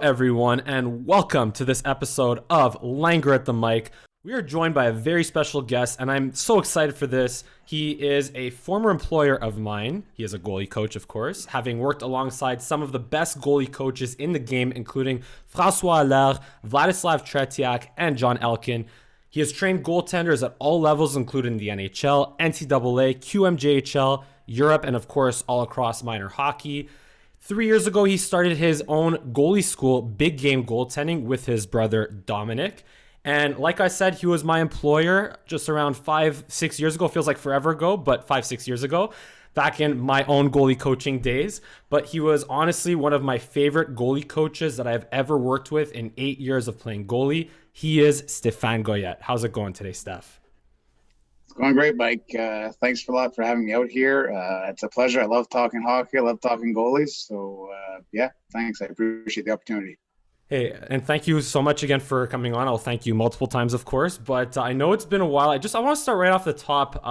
everyone, and welcome to this episode of Langer at the Mic. We are joined by a very special guest, and I'm so excited for this. He is a former employer of mine. He is a goalie coach, of course, having worked alongside some of the best goalie coaches in the game, including François Allaire, Vladislav Tretiak, and John Elkin. He has trained goaltenders at all levels, including the NHL, NCAA, QMJHL, Europe, and of course, all across minor hockey. 3 years ago, he started his own goalie school, Big Game Goaltending, with his brother Dominic. And like I said, he was my employer just around 5-6 years ago. Feels like forever ago, but 5-6 years ago, back in my own goalie coaching days. But he was honestly one of my favorite goalie coaches that I've ever worked with in 8 years of playing goalie. He is Stefan Goyette. How's it going today, Steph? It's going great, Mike. Thanks a lot for having me out here. It's a pleasure. I love talking hockey. I love talking goalies. So, yeah, thanks. I appreciate the opportunity. Hey, and thank you so much again for coming on. I'll thank you multiple times, of course, but I know it's been a while. I want to start right off the top.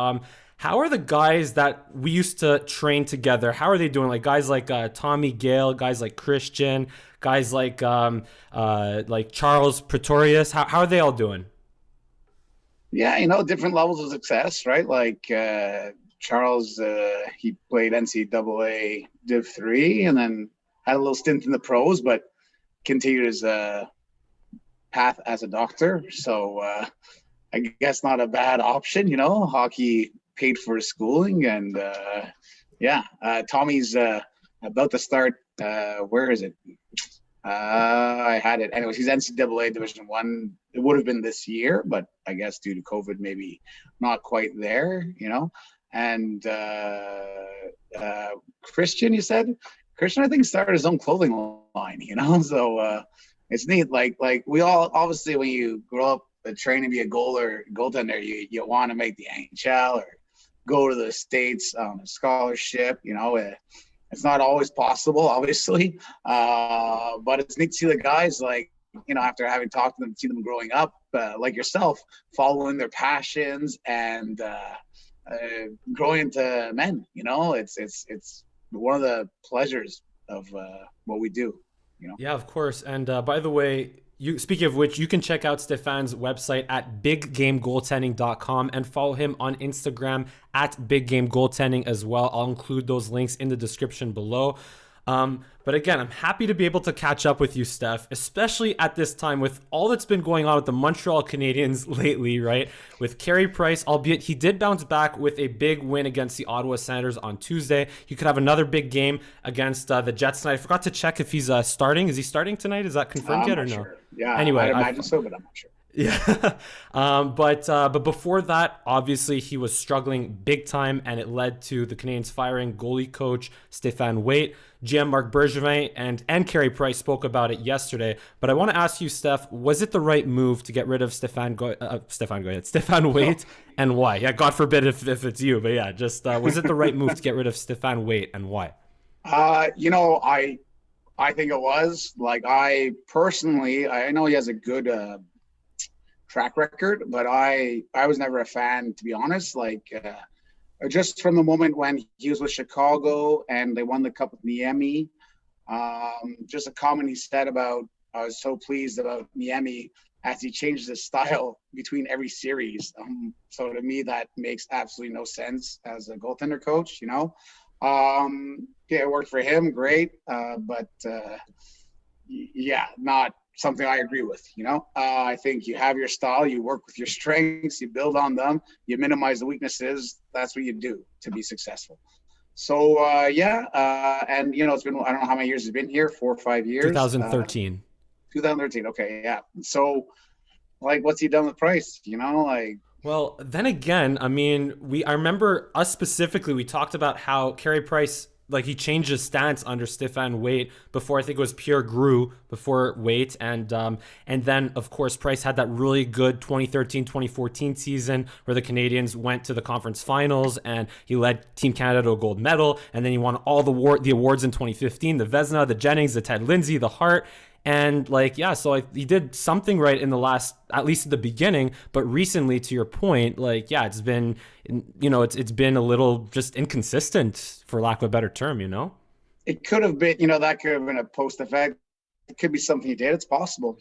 How are the guys that we used to train together? How are they doing? Like guys like Tommy Gale, guys like Christian, guys like Charles Pretorius. How are they all doing? Yeah, different levels of success, right? Like Charles, he played NCAA Div 3 and then had a little stint in the pros, but continued his path as a doctor. So I guess not a bad option, hockey paid for his schooling. And Tommy's about to start, where is it? I had it. Anyways, he's NCAA Division 1. It would have been this year, but I guess due to COVID, maybe not quite there, And Christian, you said? Christian, I think, started his own clothing line, So it's neat. Like we all, obviously, when you grow up training to be a goaltender, you want to make the NHL or go to the States on a scholarship, It's not always possible, obviously, but it's neat to see the guys, after having talked to them, see them growing up, like yourself, following their passions and growing into men. It's one of the pleasures of what we do. Yeah, of course. And by the way, speaking of which, you can check out Stefan's website at biggamegoaltending.com and follow him on Instagram at biggamegoaltending as well. I'll include those links in the description below. But again, I'm happy to be able to catch up with you, Steph, especially at this time with all that's been going on with the Montreal Canadiens lately, right? With Carey Price, albeit he did bounce back with a big win against the Ottawa Senators on Tuesday. He could have another big game against the Jets tonight. I forgot to check if he's starting. Is he starting tonight? Is that confirmed yet or no? Sure. Yeah, anyway, I'd imagine so, but I'm not sure. Yeah. But before that, obviously he was struggling big time, and it led to the Canadiens firing goalie coach Stephane Waite. GM Marc Bergevin and Carey Price spoke about it yesterday. But I want to ask you, Steph, was it the right move to get rid of Stephane Waite, and why? Yeah, God forbid if it's you, but yeah, just was it the right move to get rid of Stephane Waite, and why? I think it was. I personally, I know he has a good track record, but I was never a fan, to be honest. Just from the moment when he was with Chicago and they won the Cup with Miami, just a comment he said about, I was so pleased about Miami as he changed his style between every series. So to me, that makes absolutely no sense as a goaltender coach, Yeah, it worked for him, great, but not something I agree with. I think you have your style, you work with your strengths, you build on them, you minimize the weaknesses. That's what you do to be successful. So and it's been, I don't know how many years it's been here, 4 or 5 years. 2013. 2013. Okay, yeah. So what's he done with Price? Well, then again, I mean, I remember us specifically, we talked about how Carey Price, he changed his stance under Stephane Waite before. I think it was Pierre Grew before Waite. And then, of course, Price had that really good 2013-2014 season where the Canadiens went to the conference finals and he led Team Canada to a gold medal. And then he won all the awards in 2015, the Vezina, the Jennings, the Ted Lindsay, the Hart. And so he did something right in the last, at least at the beginning, but recently, to your point, it's been, it's been a little just inconsistent, for lack of a better term, It could have been, that could have been a post effect could be something he did. It's possible.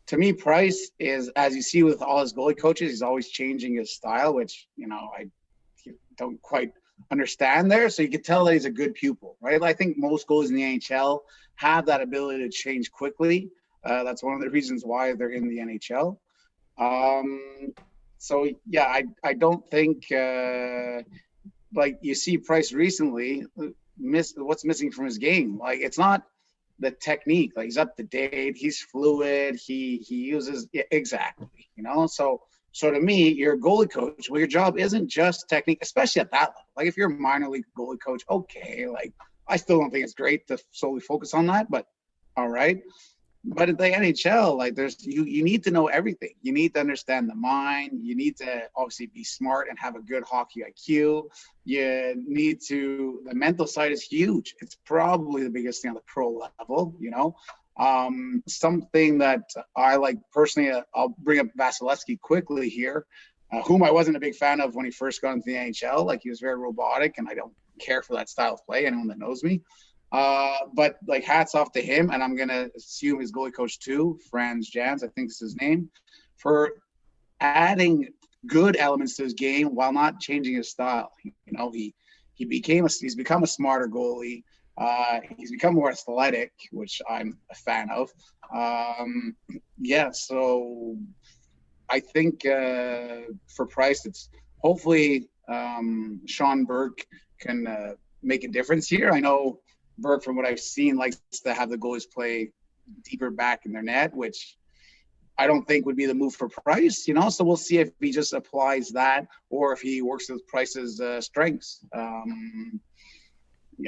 To me, Price is, as you see with all his goalie coaches, he's always changing his style, which, I don't quite understand there. So you can tell that he's a good pupil, right? I think most goalies in the NHL have that ability to change quickly. That's one of the reasons why they're in the NHL. So yeah, I don't think you see Price recently what's missing from his game. It's not the technique. He's up to date, he's fluid, he uses exactly, So to me, you're a goalie coach. Well, your job isn't just technique, especially at that level. If you're a minor league goalie coach, okay, I still don't think it's great to solely focus on that, but all right. But at the NHL, you need to know everything. You need to understand the mind. You need to obviously be smart and have a good hockey IQ. The mental side is huge. It's probably the biggest thing on the pro level, Something that I like personally, I'll bring up Vasilevsky quickly here, whom I wasn't a big fan of when he first got into the NHL. He was very robotic, and I don't care for that style of play, anyone that knows me. But hats off to him, and I'm gonna assume his goalie coach too, Franz Jans, I think is his name, for adding good elements to his game while not changing his style. He's become a smarter goalie. He's become more athletic, which I'm a fan of. So I think for Price, it's hopefully Sean Burke can make a difference here. I know Burke, from what I've seen, likes to have the goalies play deeper back in their net, which I don't think would be the move for Price, So we'll see if he just applies that or if he works with Price's strengths.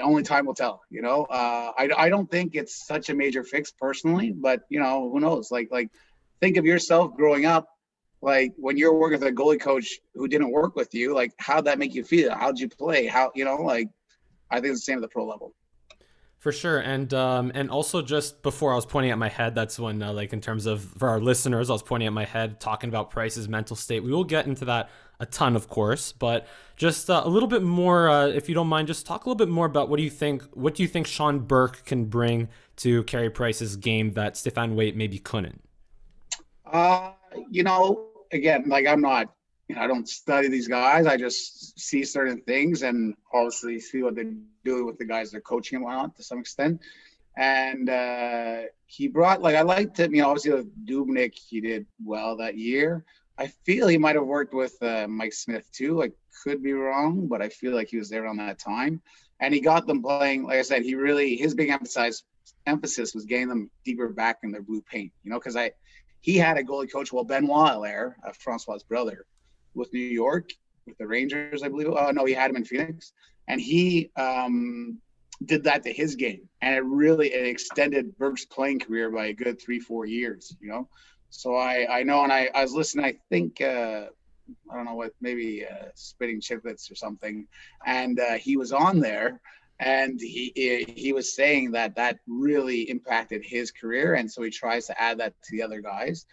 Only time will tell, I don't think it's such a major fix personally, but who knows? Think of yourself growing up, when you're working with a goalie coach who didn't work with you, how'd that make you feel? How'd you play? I think it's the same at the pro level. For sure. And also, just before I was pointing at my head, that's when in terms of for our listeners, I was pointing at my head talking about Price's mental state. We will get into that a ton, of course, but just a little bit more, if you don't mind, just talk a little bit more about what do you think Sean Burke can bring to Carey Price's game that Stephane Waite maybe couldn't? Again, I'm not, I don't study these guys. I just see certain things and obviously see what they're doing with the guys they're coaching and whatnot to some extent. And he brought, I liked him, obviously with Dubnyk, he did well that year. I feel he might have worked with Mike Smith too. I could be wrong, but I feel like he was there around that time. And he got them playing, like I said, his big emphasis was getting them deeper back in their blue paint, because he had a goalie coach, Benoit Allaire, Francois' brother, with New York, with the Rangers, I believe. Oh, no, he had him in Phoenix. And he did that to his game. And it extended Burke's playing career by a good 3-4 years, So I know, and I was listening, I think, I don't know what, maybe Spitting Chicklets or something. And he was on there, and he was saying that really impacted his career. And so he tries to add that to the other guys.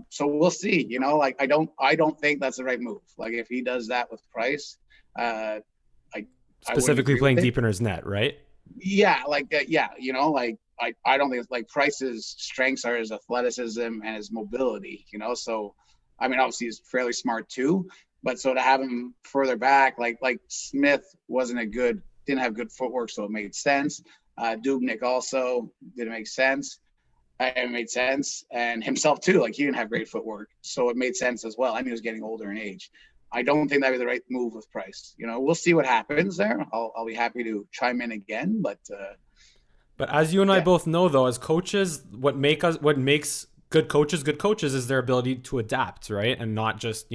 So we'll see, I don't think that's the right move. If he does that with Price, specifically playing deep in his net, right? Yeah. I don't think it's Price's strengths are his athleticism and his mobility, so, obviously he's fairly smart too, but so to have him further back, like Smith didn't have good footwork. So it made sense. Dubnyk also didn't make sense. It made sense, and himself too. He didn't have great footwork, so it made sense as well. And he was getting older in age. I don't think that'd be the right move with Price. We'll see what happens there. I'll be happy to chime in again, but as you and I both know, though, as coaches, what makes good coaches is their ability to adapt, right, and not just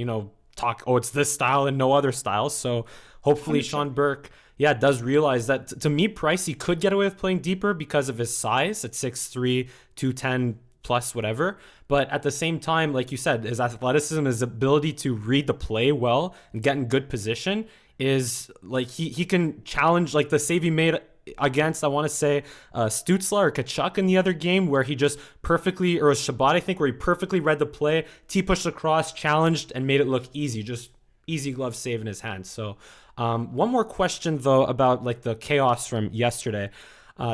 talk. Oh, it's this style and no other style. So hopefully 100%. Sean Burke, does realize that. To me, Price, he could get away with playing deeper because of his size at 6'3", 210 plus whatever. But at the same time, like you said, his athleticism, his ability to read the play well and get in good position is he can challenge the save he made against, I want to say, Stützle or Kachuk in the other game, where he just perfectly, or Shabbat, I think, where he perfectly read the play, T-pushed across, challenged, and made it look easy. Just easy glove save in his hands. So one more question, though, about the chaos from yesterday.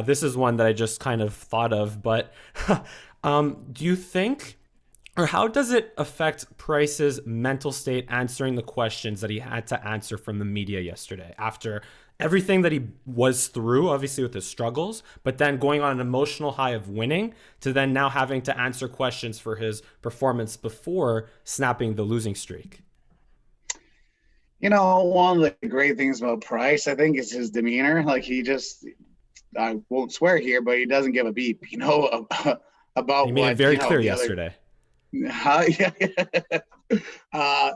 This is one that I just kind of thought of, but do you think, or how does it affect Price's mental state answering the questions that he had to answer from the media yesterday after everything that he was through, obviously with his struggles, but then going on an emotional high of winning to then now having to answer questions for his performance before snapping the losing streak? One of the great things about Price, I think, is his demeanor. Like he just, I won't swear here, but he doesn't give a beep, He about made it what, very clear the other. yesterday. Yeah.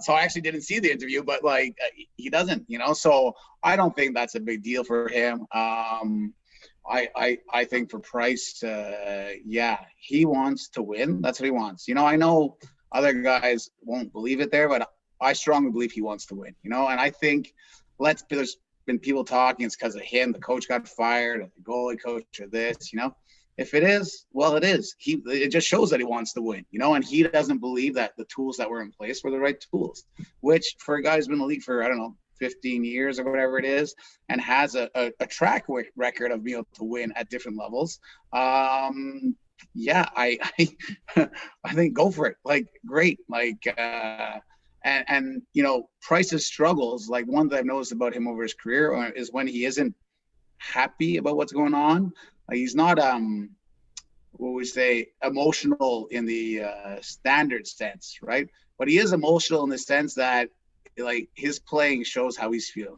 So I actually didn't see the interview, but like he doesn't. So I don't think that's a big deal for him. I think for Price, yeah, he wants to win. That's what he wants. I know other guys won't believe it there, but I strongly believe he wants to win. And I think there's been people talking it's because of him. The coach got fired, or the goalie coach, or this. If it is, well, it is. It just shows that he wants to win. And he doesn't believe that the tools that were in place were the right tools. Which for a guy who's been in the league for 15 years or whatever it is, and has a track record of being able to win at different levels. Yeah, I I think go for it. Like, great. Like, and Price's struggles, like one that I've noticed about him over his career is when he isn't happy about what's going on. Like he's not what we say emotional in the standard sense, right? But he is emotional in the sense that like his playing shows how he's feeling.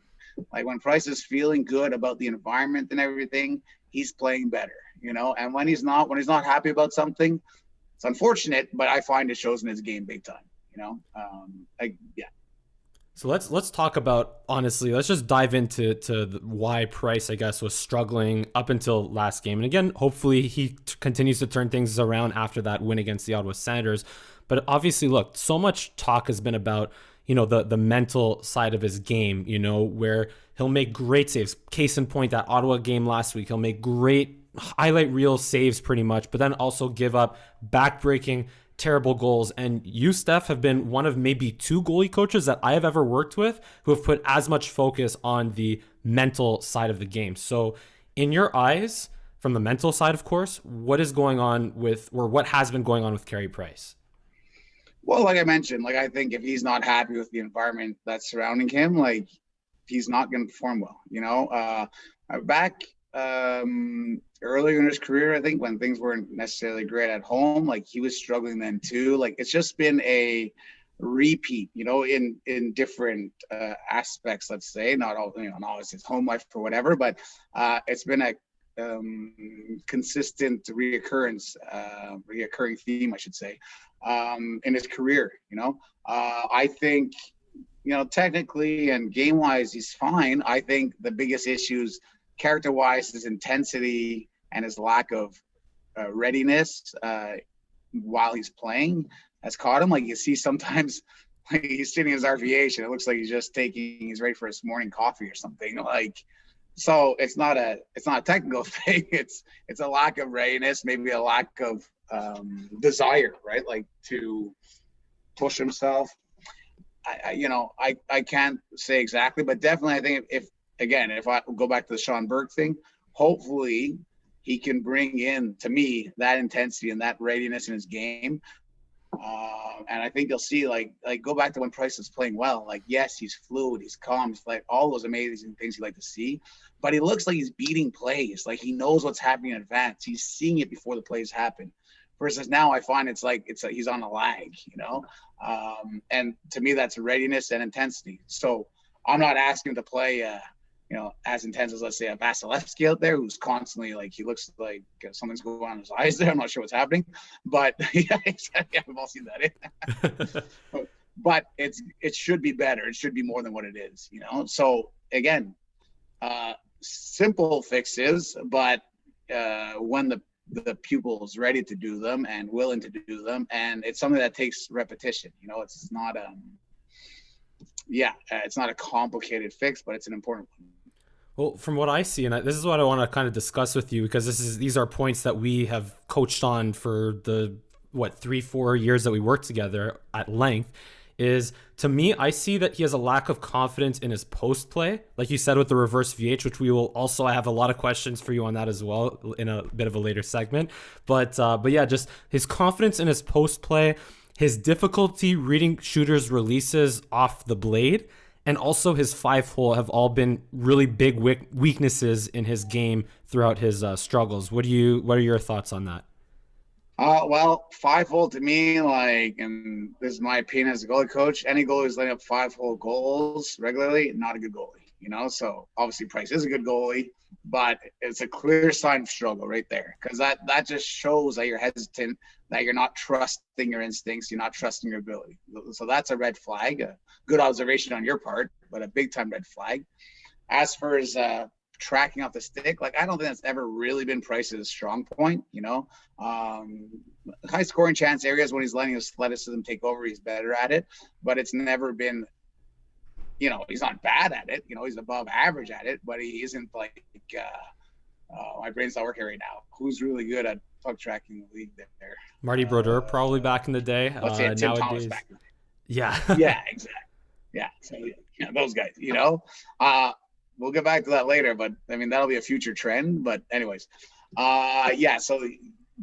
Like when Price is feeling good about the environment and everything, he's playing better, And when he's not happy about something, it's unfortunate, but I find it shows in his game big time, yeah. So let's talk about, honestly, let's just dive into why Price, I guess, was struggling up until last game. And again, hopefully he continues to turn things around after that win against the Ottawa Senators. But obviously, look, so much talk has been about, the mental side of his game, where he'll make great saves. Case in point, that Ottawa game last week, he'll make great highlight reel saves pretty much, but then also give up backbreaking terrible goals. And you, Steph, have been one of maybe two goalie coaches that I have ever worked with who have put as much focus on the mental side of the game. So in your eyes, from the mental side, of course, what is going on what has been going on with Carey Price? Well, like I mentioned, like I think if he's not happy with the environment that's surrounding him, like he's not going to perform well. Back earlier in his career, I think when things weren't necessarily great at home, like he was struggling then too. Like it's just been a repeat, in different aspects. Let's say not all, not always his home life or whatever, but it's been a consistent reoccurring theme, I should say, in his career. I think technically and game wise he's fine. I think the biggest issues character wise, his intensity and his lack of readiness while he's playing has caught him. Like you see sometimes, like he's sitting in his RVH and it looks like he's ready for his morning coffee or something. Like, so it's not a technical thing. It's a lack of readiness, maybe a lack of desire, right? Like to push himself. I can't say exactly, but definitely I think if I go back to the Sean Burke thing, hopefully he can bring in, to me, that intensity and that readiness in his game. And I think you'll see, like go back to when Price was playing well. Like, yes, he's fluid, he's calm, he's like all those amazing things you like to see. But he looks like he's beating plays. Like he knows what's happening in advance. He's seeing it before the plays happen. Versus now, I find it's like he's on a lag, And to me, that's readiness and intensity. So I'm not asking him to play as intense as, let's say, a Vasilevsky out there, who's constantly like, he looks like something's going on in his eyes there. I'm not sure what's happening, but yeah, exactly. We've all seen that. But it should be better. It should be more than what it is, So again, simple fixes, but when the pupil is ready to do them and willing to do them, and it's something that takes repetition. It's not it's not a complicated fix, but it's an important one. Well, from what I see, and this is what I want to kind of discuss with you, because these are points that we have coached on for the 3-4 years that we worked together at length, is, to me, I see that he has a lack of confidence in his post play, like you said with the reverse VH, which we will also have a lot of questions for you on that as well in a bit of a later segment. But yeah, just his confidence in his post play, his difficulty reading shooters' releases off the blade, and also his 5-hole have all been really big weaknesses in his game throughout his struggles. What are your thoughts on that? Well, 5-hole to me, like, and this is my opinion as a goalie coach, any goalie who's letting up 5-hole goals regularly, not a good goalie, So obviously Price is a good goalie, but it's a clear sign of struggle right there, because that just shows that you're hesitant, that you're not trusting your instincts, you're not trusting your ability. So that's a red flag, a good observation on your part, but a big time red flag. As for his tracking off the stick, like, I don't think that's ever really been Price's strong point, high scoring chance areas when he's letting his athleticism take over, he's better at it, but it's never been, he's not bad at it, he's above average at it, but he isn't like, my brain's not working right now. Who's really good at puck tracking in the league there? Marty Brodeur, probably back in the day. Let's say Tim Thomas back in the day. Yeah. Yeah, exactly. Yeah. So, those guys, we'll get back to that later, but I mean, that'll be a future trend. But anyways, so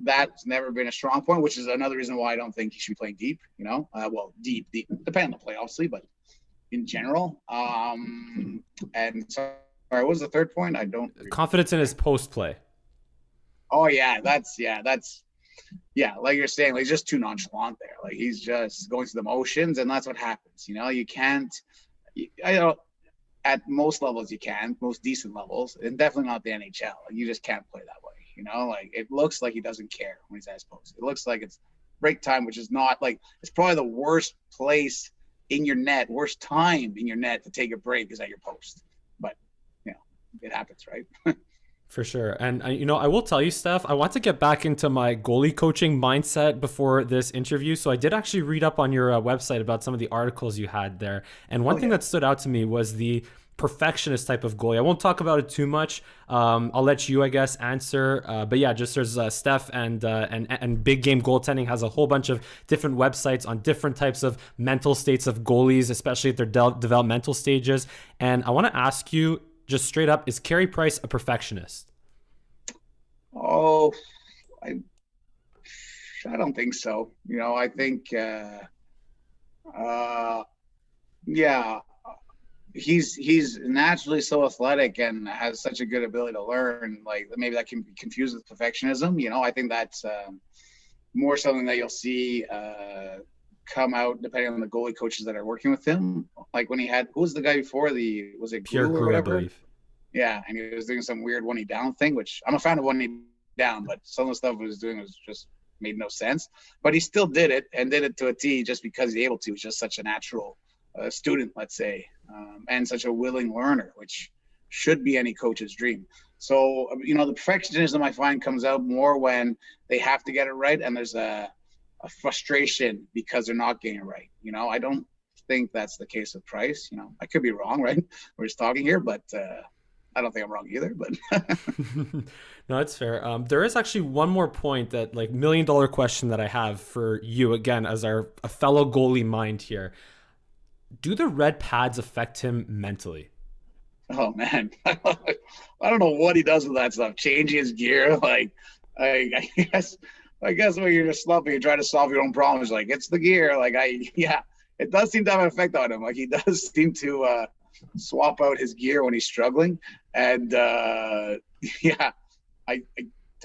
that's never been a strong point, which is another reason why I don't think he should be playing deep, deep, depending on the play, obviously, but in general. And sorry, what was the third point? I don't. Confidence in his post play. Oh, yeah, that's like you're saying, like, he's just too nonchalant there. Like, he's just going through the motions, and that's what happens. You can't, at most levels you can, most decent levels, and definitely not the NHL. You just can't play that way. Like, it looks like he doesn't care when he's at his post. It looks like it's break time, which is not, like, it's probably the worst place in your net, worst time in your net to take a break is at your post. But, it happens, right? For sure. And, I will tell you, Steph, I want to get back into my goalie coaching mindset before this interview. So I did actually read up on your website about some of the articles you had there. And one thing that stood out to me was the perfectionist type of goalie. I won't talk about it too much. I'll let you, I guess, answer. But yeah, just there's Steph and Big Game Goaltending has a whole bunch of different websites on different types of mental states of goalies, especially at their developmental stages. And I want to ask you, just straight up, is Carey Price a perfectionist? Oh, I don't think so. I think, he's naturally so athletic and has such a good ability to learn. Like, maybe that can be confused with perfectionism. I think that's more something that you'll see come out depending on the goalie coaches that are working with him. Like, when who was the guy before, was it Pure Crew, I believe. Yeah, and he was doing some weird one-knee down thing, which I'm a fan of one-knee down, but some of the stuff he was doing was just made no sense. But he still did it, and did it to a T just because he's able to. He's just such a natural student, let's say, and such a willing learner, which should be any coach's dream. So, the perfectionism I find comes out more when they have to get it right, and there's a frustration because they're not getting it right. I don't think that's the case with Price. I could be wrong, right? We're just talking here, but I don't think I'm wrong either. But no, it's fair. There is actually one more point, that like $1 million question that I have for you, again, as a fellow goalie mind here. Do the red pads affect him mentally? Oh man, I don't know what he does with that stuff. Changing his gear, like, I guess when you're just slumping, you try to solve your own problems. Like, it's the gear. Like, it does seem to have an effect on him. Like, he does seem to swap out his gear when he's struggling. And to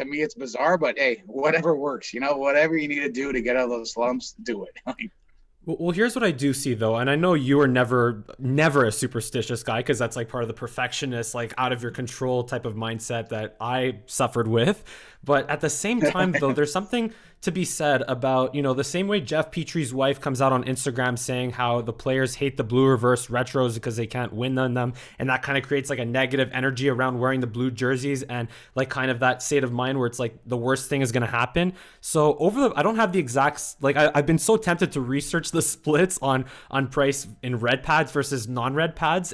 me, it's bizarre, but hey, whatever works, whatever you need to do to get out of those slumps, do it. Well, here's what I do see, though, and I know you are never a superstitious guy, because that's like part of the perfectionist, like out of your control type of mindset that I suffered with. But at the same time, though, there's something to be said about, the same way Jeff Petry's wife comes out on Instagram saying how the players hate the blue reverse retros because they can't win on them. And that kind of creates like a negative energy around wearing the blue jerseys, and like kind of that state of mind where it's like the worst thing is going to happen. So I don't have the exact, like, I've been so tempted to research the splits on Price in red pads versus non-red pads.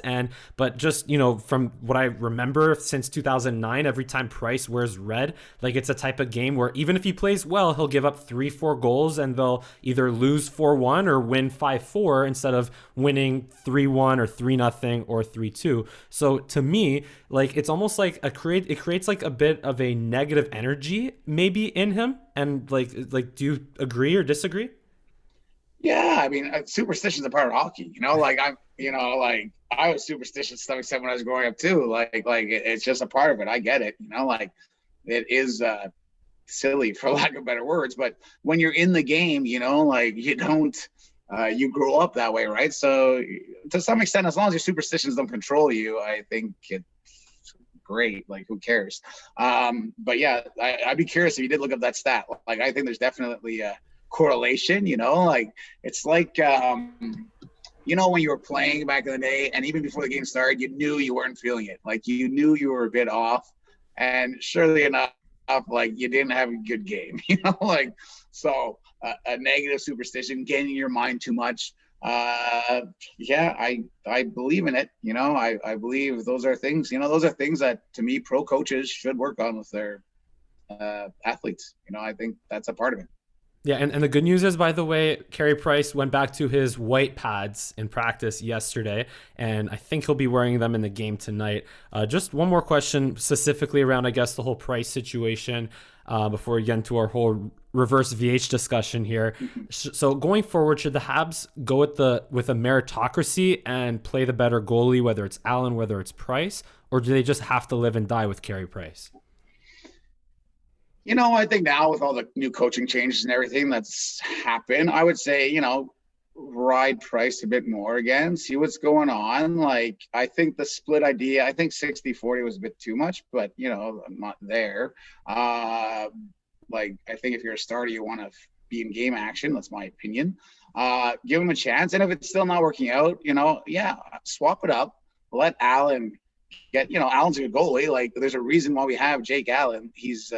But just, from what I remember since 2009, every time Price wears red, like, it's a type of game where even if he plays well, he'll give up 3-4 goals and they'll either lose 4-1 or win 5-4 instead of winning 3-1 or 3-0 or 3-2. So to me, like it's almost like it creates like a bit of a negative energy maybe in him. And like do you agree or disagree? Yeah, I mean, superstition's a part of hockey. Like I was superstitious to some extent when I was growing up too. It's just a part of it. I get it. Like it is silly for lack of better words, but when you're in the game, like you don't, you grow up that way, right? So to some extent, as long as your superstitions don't control you, I think it's great. Like who cares? But yeah, I'd be curious if you did look up that stat. Like I think there's definitely a correlation, like it's like when you were playing back in the day and even before the game started, you knew you weren't feeling it, like you knew you were a bit off, and surely enough, like you didn't have a good game. Like so a negative superstition getting in your mind too much. Yeah, I believe in it. I believe those are things, that to me pro coaches should work on with their athletes. I think that's a part of it. Yeah, and the good news is, by the way, Carey Price went back to his white pads in practice yesterday, and I think he'll be wearing them in the game tonight. Just one more question specifically around, I guess, the whole Price situation before we get into our whole reverse VH discussion here. So going forward, should the Habs go with a meritocracy and play the better goalie, whether it's Allen, whether it's Price, or do they just have to live and die with Carey Price? I think now with all the new coaching changes and everything that's happened, I would say, ride Price a bit more again, see what's going on. Like, I think the split idea, I think 60-40 was a bit too much, but, I'm not there. Like, I think if you're a starter, you want to be in game action. That's my opinion. Give him a chance. And if it's still not working out, yeah, swap it up. Let Allen get, Allen's a good goalie. Like, there's a reason why we have Jake Allen. He's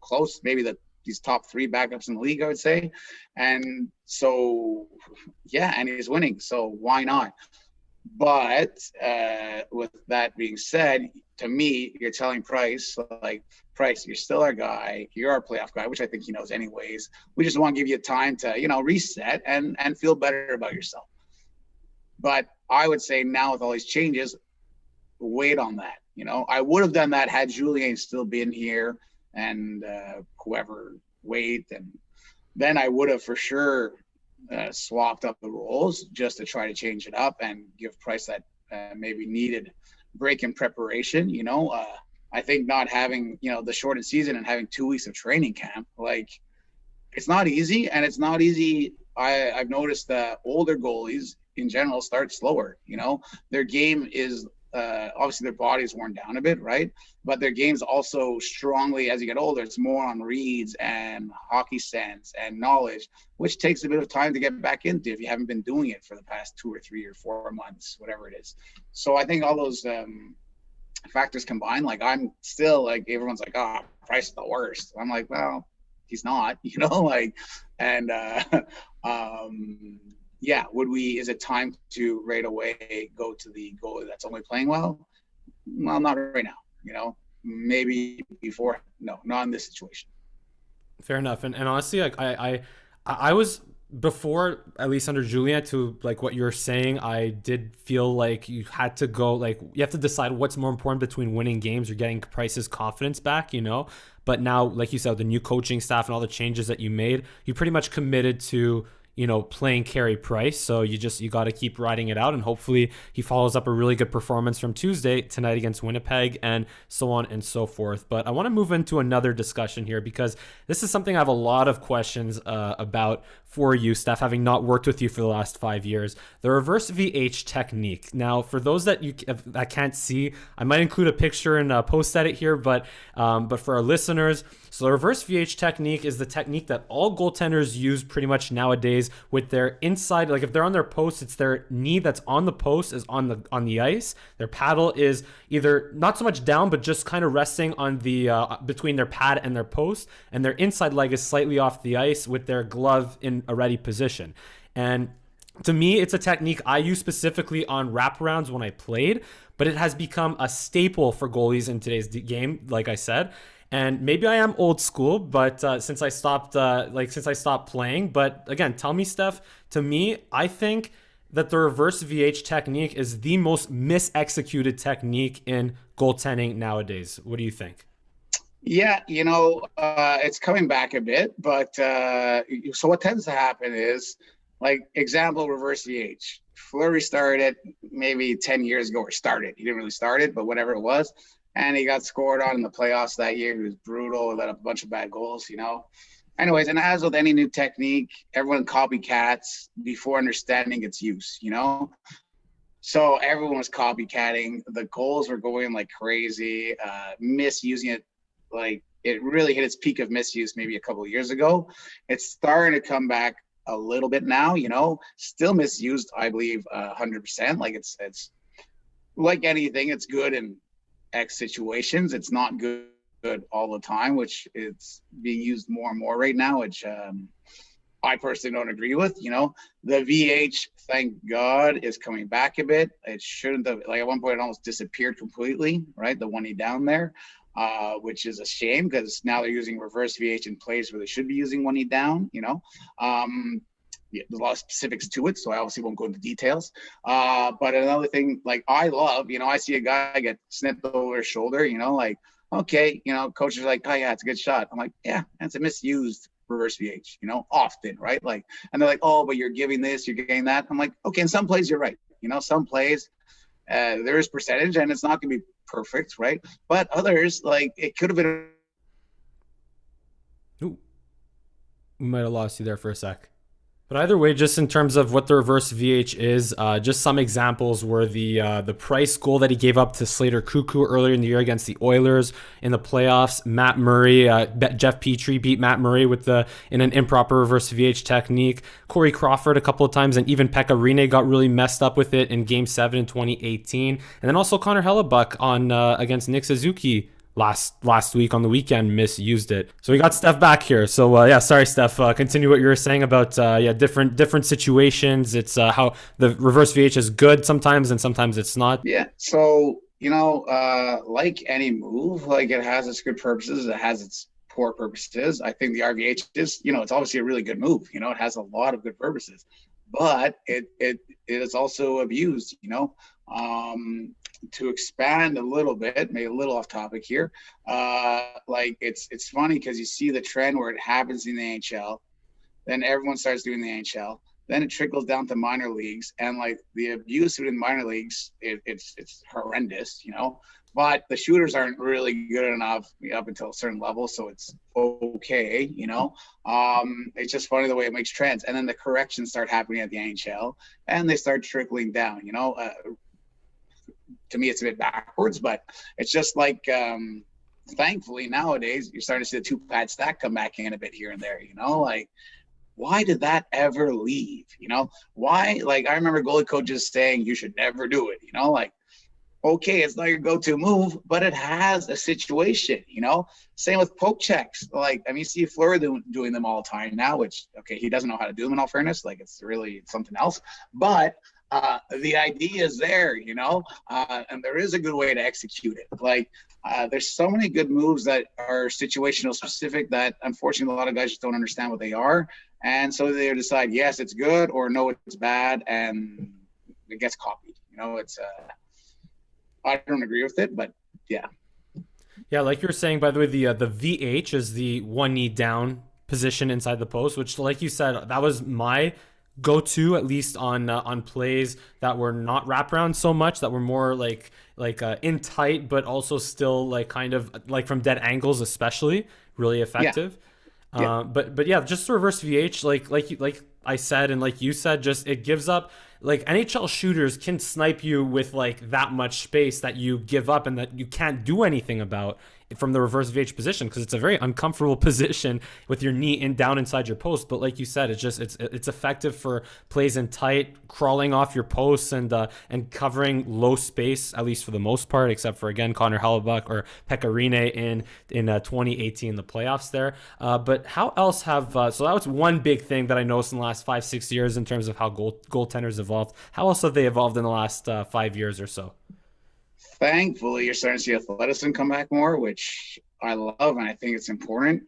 close, maybe he's top 3 backups in the league, I would say. And so, yeah, and he's winning. So why not? But with that being said, to me, you're telling Price, like, Price, you're still our guy. You're our playoff guy, which I think he knows anyways. We just want to give you time to, reset and feel better about yourself. But I would say now with all these changes, wait on that. I would have done that had Julien still been here and whoever Waite, and then I would have for sure swapped up the roles just to try to change it up and give Price that maybe needed break in preparation. I think not having the shortened season and having 2 weeks of training camp, like, it's not easy, and it's not easy. I've noticed that older goalies in general start slower. Their game is obviously their body's worn down a bit, right? But their game's also strongly, as you get older, it's more on reads and hockey sense and knowledge, which takes a bit of time to get back into if you haven't been doing it for the past 2 or 3 or 4 months, whatever it is. So I think all those factors combined, like, I'm still like, everyone's like, oh, Price is the worst. I'm like, well, he's not, and yeah, is it time to right away go to the goalie that's only playing well? Well, not right now, maybe before. No, not in this situation. Fair enough. And honestly, like I was, before, at least under Julien, to like what you're saying, I did feel like you had to go, like, you have to decide what's more important between winning games or getting Price's confidence back, But now, like you said, the new coaching staff and all the changes that you made, you pretty much committed to playing Carey Price. So you got to keep riding it out, and hopefully he follows up a really good performance from Tuesday tonight against Winnipeg, and so on and so forth. But I want to move into another discussion here, because this is something I have a lot of questions about for you, Steph, having not worked with you for the last 5 years. The reverse VH technique. Now, for those that can't see, I might include a picture and post edit here, but for our listeners, so the reverse VH technique is the technique that all goaltenders use pretty much nowadays with their inside, like if they're on their post, it's their knee that's on the post is on the ice. Their paddle is either not so much down, but just kind of resting on the between their pad and their post, and their inside leg is slightly off the ice with their glove in a ready position. And to me, it's a technique I use specifically on wraparounds when I played, but it has become a staple for goalies in today's game, like I said. And maybe I am old school, but since I stopped playing. But again, tell me, Steph. To me, I think that the reverse VH technique is the most misexecuted technique in goaltending nowadays. What do you think? Yeah, it's coming back a bit, but so what tends to happen is, like, example, reverse VH. Fleury started maybe 10 years ago, or started. He didn't really start it, but whatever it was. And he got scored on in the playoffs that year. He was brutal. He let up a bunch of bad goals. Anyways, and as with any new technique, everyone copycats before understanding its use. So everyone was copycatting. The goals were going like crazy, misusing it. Like, it really hit its peak of misuse maybe a couple of years ago. It's starting to come back a little bit now. Still misused, I believe, 100%. Like, it's like anything, it's good in X situations. It's not good all the time, which it's being used more and more right now, which I personally don't agree with. The VH, thank God, is coming back a bit. It shouldn't have, like, at one point it almost disappeared completely, right? The one knee down there, which is a shame, because now they're using reverse VH in plays where they should be using one knee down. Yeah, there's a lot of specifics to it, so I obviously won't go into details. But another thing, like, I love, I see a guy get snipped over his shoulder, like, okay, coaches are like, oh yeah, it's a good shot. I'm like, yeah, that's a misused reverse VH, often, right? Like, and they're like, oh, but you're giving this, you're getting that. I'm like, okay, in some plays you're right. Some plays there is percentage, and it's not going to be perfect, right? But others, like, it could have been. Ooh, we might have lost you there for a sec. But either way, just in terms of what the reverse VH is, just some examples were the Price goal that he gave up to Slater Cuckoo earlier in the year against the Oilers in the playoffs. Matt Murray, Jeff Petrie beat Matt Murray in an improper reverse VH technique. Corey Crawford a couple of times, and even Pekka Rinne got really messed up with it in Game 7 in 2018. And then also Connor Hellebuck on against Nick Suzuki last week on the weekend misused it. So we got Steph back here. So yeah, sorry, Steph. Continue what you were saying about different situations. It's how the reverse VH is good sometimes and sometimes it's not. Yeah. So like any move, like, it has its good purposes, it has its poor purposes. I think the RVH is, it's obviously a really good move. It has a lot of good purposes, but it is also abused. To expand a little bit, maybe a little off topic here, like, it's funny because you see the trend where it happens in the NHL, then everyone starts doing the NHL, then it trickles down to minor leagues, and, like, the abuse within minor leagues, it's horrendous, but the shooters aren't really good enough up until a certain level, so it's okay. It's just funny the way it makes trends, and then the corrections start happening at the NHL, and they start trickling down. To me, it's a bit backwards, but it's just like, thankfully nowadays you're starting to see the two-pad stack come back in a bit here and there. Like, why did that ever leave? Why? Like, I remember goalie coaches saying you should never do it. Like, okay, it's not your go-to move, but it has a situation. Same with poke checks. Like, I mean, you see Fleury doing them all the time now, which, okay, he doesn't know how to do them, in all fairness. Like, it's really something else, but the idea is there, and there is a good way to execute it. Like, there's so many good moves that are situational specific that, unfortunately, a lot of guys just don't understand what they are, and so they decide, yes, it's good, or no, it's bad, and it gets copied. It's I don't agree with it, but yeah. Yeah, like you were saying, by the way, the VH is the one knee down position inside the post, which, like you said, that was my go-to, at least on plays that were not wraparound so much, that were more like in tight, but also still like kind of like from dead angles, especially really effective. Yeah. But yeah, just the reverse VH, like I said, and like you said, just it gives up. Like, NHL shooters can snipe you with like that much space that you give up and that you can't do anything about from the reverse VH position, because it's a very uncomfortable position with your knee down inside your post. But like you said, it's effective for plays in tight, crawling off your posts and covering low space, at least for the most part, except for, again, Connor Hellebuck or Pekka Rinne in 2018, the playoffs there. But how else have so that was one big thing that I noticed in the last 5-6 years in terms of how goaltenders evolved. How else have they evolved in the last 5 years or so? Thankfully, you're starting to see athleticism come back more, which I love, and I think it's important,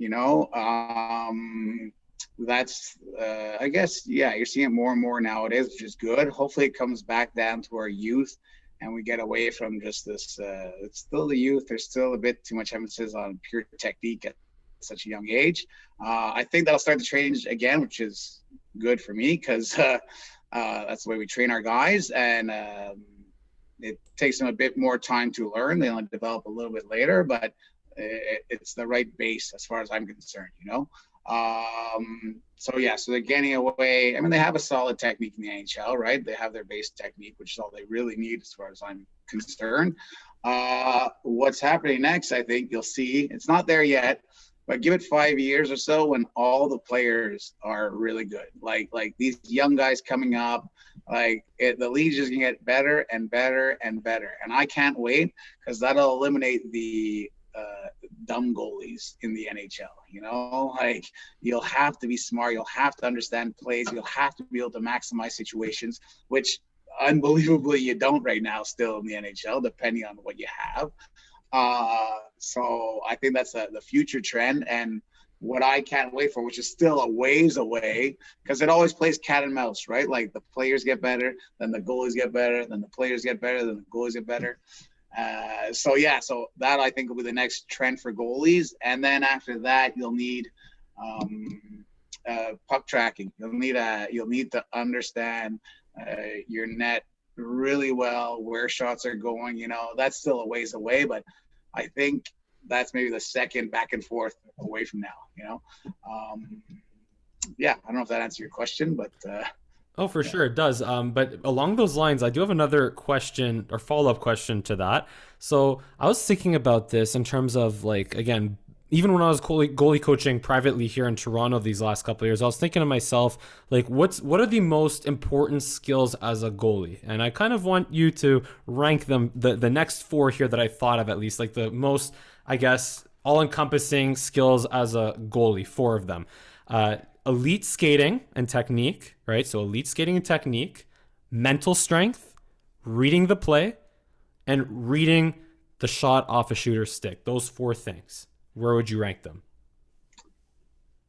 that's I guess, yeah, you're seeing it more and more nowadays, which is good. Hopefully it comes back down to our youth and we get away from just this it's still the youth. There's still a bit too much emphasis on pure technique at such a young age. I think that'll start to change again, which is good for me, because that's the way we train our guys, and it takes them a bit more time to learn. They only develop a little bit later, but it's the right base as far as I'm concerned, So they're getting away. I mean, they have a solid technique in the NHL, right? They have their base technique, which is all they really need as far as I'm concerned. What's happening next, I think you'll see, it's not there yet, but give it 5 years or so when all the players are really good. Like these young guys coming up, the league's just gonna get better and better and better. And I can't wait, because that'll eliminate the dumb goalies in the NHL. You'll have to be smart, you'll have to understand plays, you'll have to be able to maximize situations, which unbelievably you don't right now still in the NHL, depending on what you have. So I think that's the future trend, and what I can't wait for, which is still a ways away, because it always plays cat and mouse, right? Like the players get better, then the goalies get better, then the players get better, then the goalies get better. So that I think will be the next trend for goalies. And then after that, you'll need puck tracking. You'll need to understand your net really well, where shots are going. That's still a ways away, but I think that's maybe the second back and forth away from now. I don't know if that answers your question, but Oh, for sure it does. But along those lines, I do have another question or follow-up question to that. So I was thinking about this in terms of, like, again, even when I was goalie coaching privately here in Toronto these last couple of years, I was thinking to myself, like, what are the most important skills as a goalie? And I kind of want you to rank them, the next four here that I thought of, at least, like the most, I guess, all-encompassing skills as a goalie, four of them. Elite skating and technique, right? So elite skating and technique, mental strength, reading the play, and reading the shot off a shooter's stick. Those four things. Where would you rank them?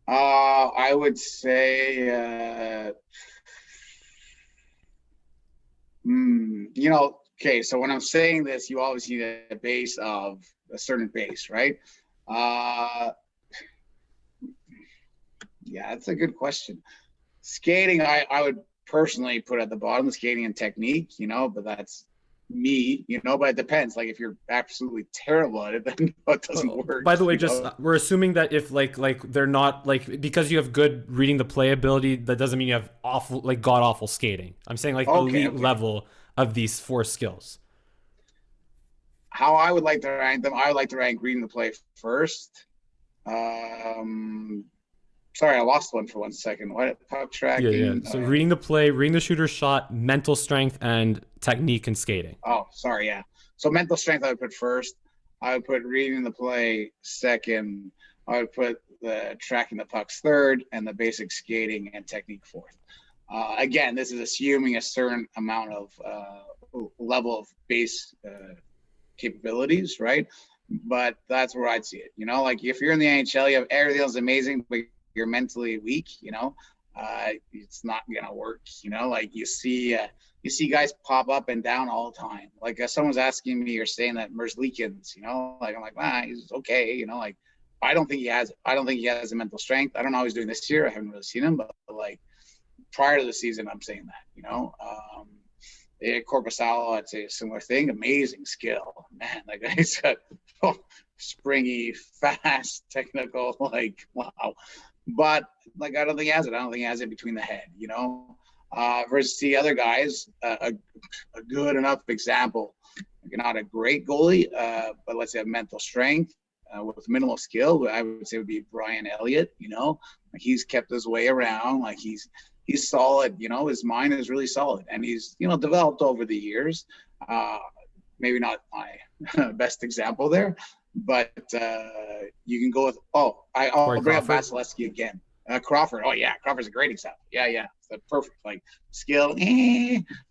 I would say, okay, so when I'm saying this, you always need a base of a certain base, right? Yeah, that's a good question. Skating, I would personally put at the bottom, skating and technique, but that's me, but it depends. Like, if you're absolutely terrible at it, then it doesn't work. By the way, just we're assuming that if like they're not, like, because you have good reading the play ability, that doesn't mean you have awful, like, god awful skating. I'm saying like elite level of these four skills. How I would like to rank them, I would like to rank reading the play first. Sorry, I lost one for 1 second. What? Puck tracking? Yeah. So reading the play, reading the shooter's shot, mental strength, and technique and skating. Oh, sorry, yeah. So mental strength I would put first. I would put reading the play second. I would put the tracking the pucks third, and the basic skating and technique fourth. Again, this is assuming a certain amount of level of base capabilities, right? But that's where I'd see it. Like, if you're in the NHL, you have everything else amazing, but you're mentally weak, it's not gonna work. Like, you see guys pop up and down all the time. Like, someone's asking me or saying that Merzlikins, like, I'm like, he's okay. Like, I don't think he has the mental strength. I don't know how he's doing this year. I haven't really seen him, but like, prior to the season, I'm saying that. Korpisalo, I'd say a similar thing. Amazing skill, man. Like, he's got springy, fast, technical. Like, wow. But like, I don't think he has it. I don't think he has it between the head. Versus the other guys, a good enough example. Not a great goalie, but let's say a mental strength with minimal skill. I would say would be Brian Elliott. Like, he's kept his way around. Like, he's solid. His mind is really solid, and he's developed over the years. Maybe not my best example there, but you can go with I'll bring up Vasilevsky again. Crawford. Oh yeah, Crawford's a great example. Yeah, that's perfect. Like, skill,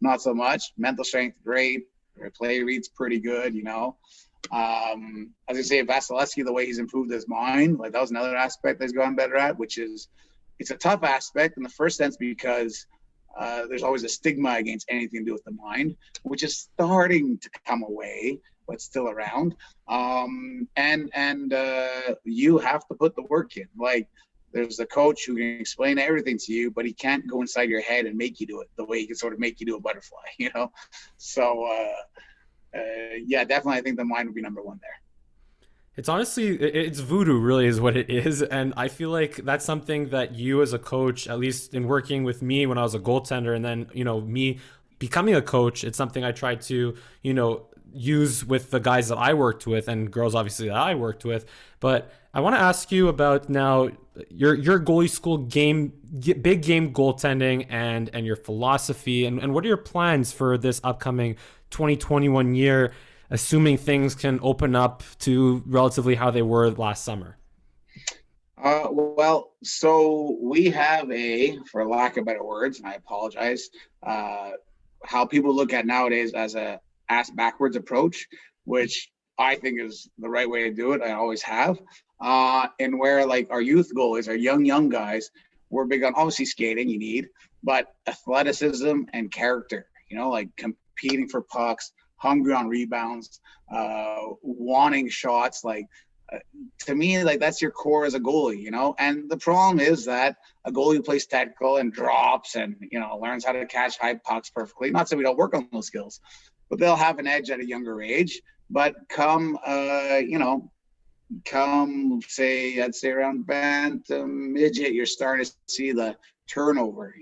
not so much. Mental strength, great. Play reads pretty good. As I say, Vasilevsky, the way he's improved his mind, like that was another aspect that he's gotten better at, which is it's a tough aspect in the first sense because there's always a stigma against anything to do with the mind, which is starting to come away, but still around. And you have to put the work in. Like there's a coach who can explain everything to you, but he can't go inside your head and make you do it the way he can sort of make you do a butterfly, you know? So, yeah, definitely. I think the mind would be number one there. It's honestly, it's voodoo really is what it is. And I feel like that's something that you as a coach, at least in working with me when I was a goaltender, and then, me becoming a coach, it's something I tried to, use with the guys that I worked with and girls obviously that I worked with. But I want to ask you about now your goalie school big game goaltending and your philosophy and what are your plans for this upcoming 2021 year, assuming things can open up to relatively how they were last summer? Well, so we have for lack of better words, and I apologize, how people look at nowadays as a ass backwards approach, which I think is the right way to do it. I always have. And where like our youth goalies, our young guys, we're big on obviously skating you need, but athleticism and character, like competing for pucks, hungry on rebounds, wanting shots, to me, like that's your core as a goalie, and the problem is that a goalie who plays technical and drops and, learns how to catch high pucks perfectly, not that we don't work on those skills, but they'll have an edge at a younger age. But come say, I'd say around bantam, midget, you're starting to see the turnover,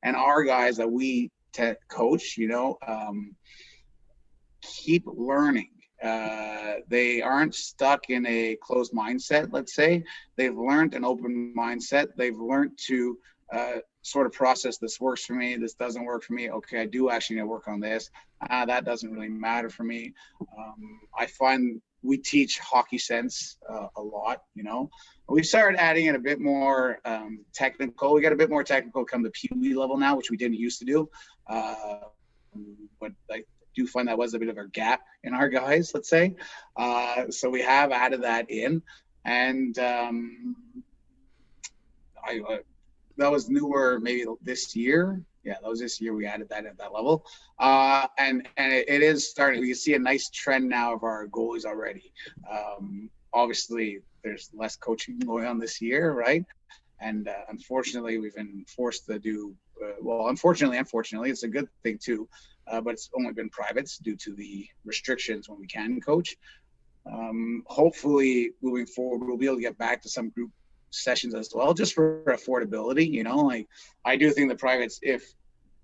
and our guys that we coach, keep learning. They aren't stuck in a closed mindset, let's say. They've learned an open mindset. They've learned to sort of process, this works for me, this doesn't work for me. Okay, I do actually need to work on this. That doesn't really matter for me. I find we teach hockey sense a lot, We started adding in a bit more technical. We got a bit more technical come to Pee Wee level now, which we didn't used to do. But I do find that was a bit of a gap in our guys, let's say. So we have added that in. And that was newer maybe this year. Yeah, that was this year we added that at that level. And it is starting. We can see a nice trend now of our goalies already. Obviously, there's less coaching going on this year, right? And unfortunately, we've been forced to do, unfortunately, it's a good thing too, but it's only been privates due to the restrictions when we can coach. Hopefully, moving forward, we'll be able to get back to some group sessions as well, just for affordability, like I do think the privates, if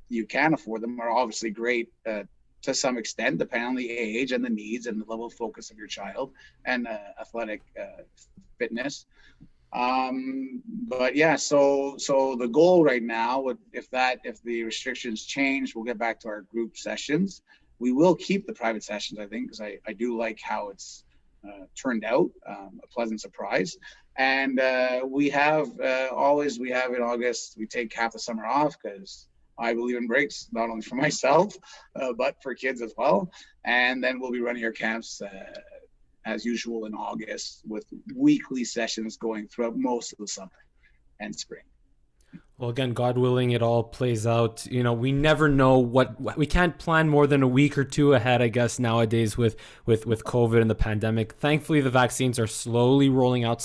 you can afford them, are obviously great to some extent, depending on the age and the needs and the level of focus of your child and athletic fitness. But yeah, so the goal right now if the restrictions change, we'll get back to our group sessions. We will keep the private sessions, I think, because I do like how it's turned out, a pleasant surprise. And we have in August, we take half the summer off because I believe in breaks, not only for myself, but for kids as well. And then we'll be running our camps as usual in August with weekly sessions going throughout most of the summer and spring. Well, again, God willing, it all plays out. We never know what we can't plan more than a week or two ahead, I guess, nowadays with COVID and the pandemic. Thankfully, the vaccines are slowly rolling out,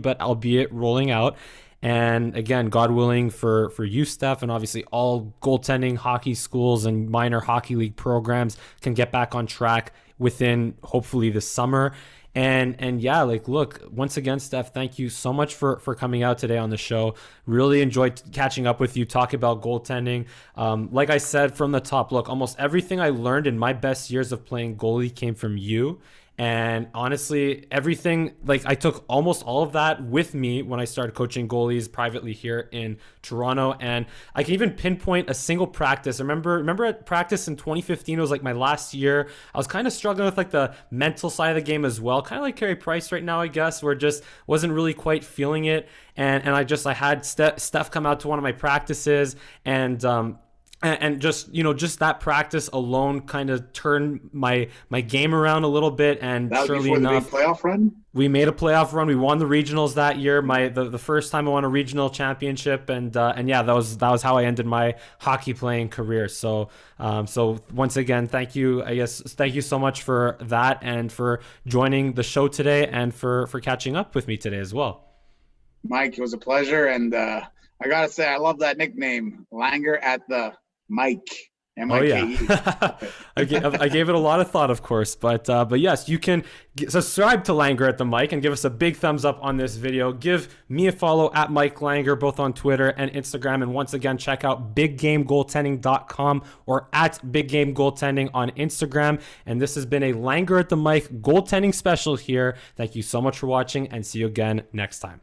but albeit rolling out. And again, God willing for you, Steph, and obviously all goaltending hockey schools and minor hockey league programs can get back on track within hopefully this summer. And yeah, look, once again, Steph, thank you so much for coming out today on the show. Really enjoyed catching up with you, talking about goaltending. Like I said from the top, look, almost everything I learned in my best years of playing goalie came from you. And honestly, everything, I took almost all of that with me when I started coaching goalies privately here in Toronto. And I can even pinpoint a single practice. Remember at practice in 2015, it was my last year. I was kind of struggling with the mental side of the game as well. Kind of like Carey Price right now, I guess, where just wasn't really quite feeling it. And I had Steph come out to one of my practices and, and just just that practice alone kind of turned my game around a little bit. And That was surely before the big enough, playoff run. we made a playoff run. We won the regionals that year. The first time I won a regional championship, and yeah, that was how I ended my hockey playing career. So so once again, thank you. I guess thank you so much for that, and for joining the show today, and for catching up with me today as well. Mike, it was a pleasure, and I gotta say, I love that nickname, Langer at the Mike. Oh M-I-K-E. yeah, I gave it a lot of thought, of course, but yes, you can subscribe to Langer at the Mic and give us a big thumbs up on this video. Give me a follow at Mike Langer, both on Twitter and Instagram, and once again, check out biggamegoaltending.com or at Big Game Goaltending on Instagram. And this has been a Langer at the Mic goaltending special here. Thank you so much for watching, and see you again next time.